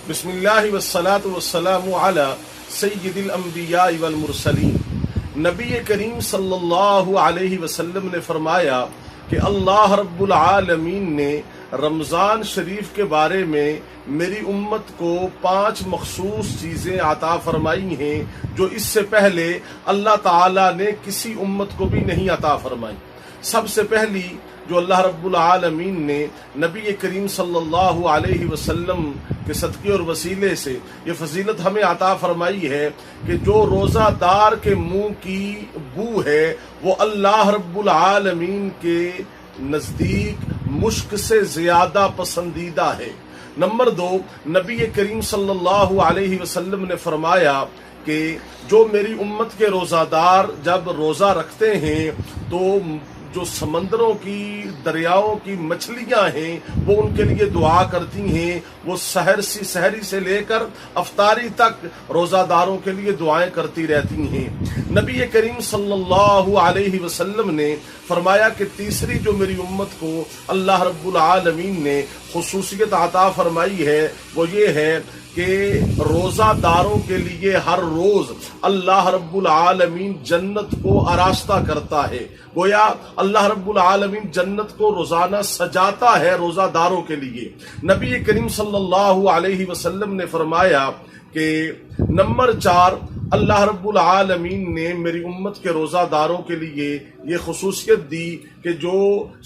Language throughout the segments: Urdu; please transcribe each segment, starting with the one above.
بسم اللہ والصلاة والسلام علی سید الانبیاء والمرسلین۔ نبی کریم صلی اللہ علیہ وسلم نے فرمایا کہ اللہ رب العالمین نے رمضان شریف کے بارے میں میری امت کو 5 مخصوص چیزیں عطا فرمائی ہیں جو اس سے پہلے اللہ تعالیٰ نے کسی امت کو بھی نہیں عطا فرمائی۔ سب سے پہلی جو اللہ رب العالمین نے نبی کریم صلی اللہ علیہ وسلم کے صدقے اور وسیلے سے یہ فضیلت ہمیں عطا فرمائی ہے کہ جو روزہ دار کے منہ کی بو ہے وہ اللہ رب العالمین کے نزدیک مشک سے زیادہ پسندیدہ ہے۔ نمبر 2، نبی کریم صلی اللہ علیہ وسلم نے فرمایا کہ جو میری امت کے روزہ دار جب روزہ رکھتے ہیں تو جو سمندروں کی دریاؤں کی مچھلیاں ہیں وہ ان کے لیے دعا کرتی ہیں، وہ سحری سے لے کر افطاری تک روزہ داروں کے لیے دعائیں کرتی رہتی ہیں۔ نبی کریم صلی اللہ علیہ وسلم نے فرمایا کہ تیسری جو میری امت کو اللہ رب العالمین نے خصوصیت عطا فرمائی ہے وہ یہ ہے کہ روزہ داروں کے لیے ہر روز اللہ رب العالمین جنت کو آراستہ کرتا ہے۔ گویا اللہ رب العالمین جنت کو روزانہ سجاتا ہے روزہ داروں کے لیے۔ نبی کریم صلی اللہ علیہ وسلم نے فرمایا کہ نمبر 4، اللہ رب العالمین نے میری امت کے روزہ داروں کے لیے یہ خصوصیت دی کہ جو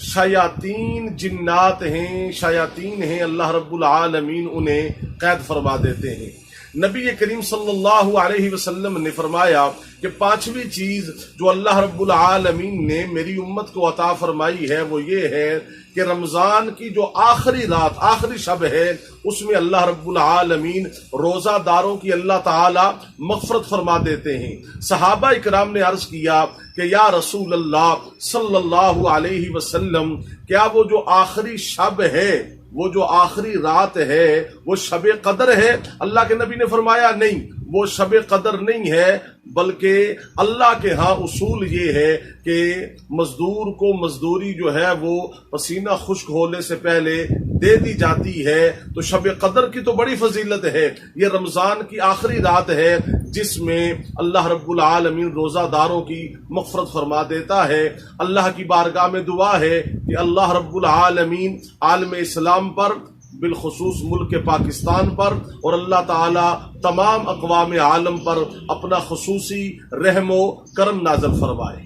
شیاطین جنات ہیں، شیاطین ہیں، اللہ رب العالمین انہیں قید فرما دیتے ہیں۔ نبی کریم صلی اللہ علیہ وسلم نے فرمایا کہ 5ویں چیز جو اللہ رب العالمین نے میری امت کو عطا فرمائی ہے وہ یہ ہے کہ رمضان کی جو آخری رات، آخری شب ہے، اس میں اللہ رب العالمین روزہ داروں کی اللہ تعالی مغفرت فرما دیتے ہیں۔ صحابہ اکرام نے عرض کیا کہ یا رسول اللہ صلی اللہ علیہ وسلم، کیا وہ جو آخری شب ہے، وہ جو آخری رات ہے وہ شب قدر ہے؟ اللہ کے نبی نے فرمایا نہیں، وہ شب قدر نہیں ہے، بلکہ اللہ کے ہاں اصول یہ ہے کہ مزدور کو مزدوری جو ہے وہ پسینہ خشک ہونے سے پہلے دے دی جاتی ہے۔ تو شب قدر کی تو بڑی فضیلت ہے، یہ رمضان کی آخری رات ہے جس میں اللہ رب العالمین روزہ داروں کی مغفرت فرما دیتا ہے۔ اللہ کی بارگاہ میں دعا ہے کہ اللہ رب العالمین عالم اسلام پر، بالخصوص ملک پاکستان پر، اور اللہ تعالی تمام اقوام عالم پر اپنا خصوصی رحم و کرم نازل فرمائے۔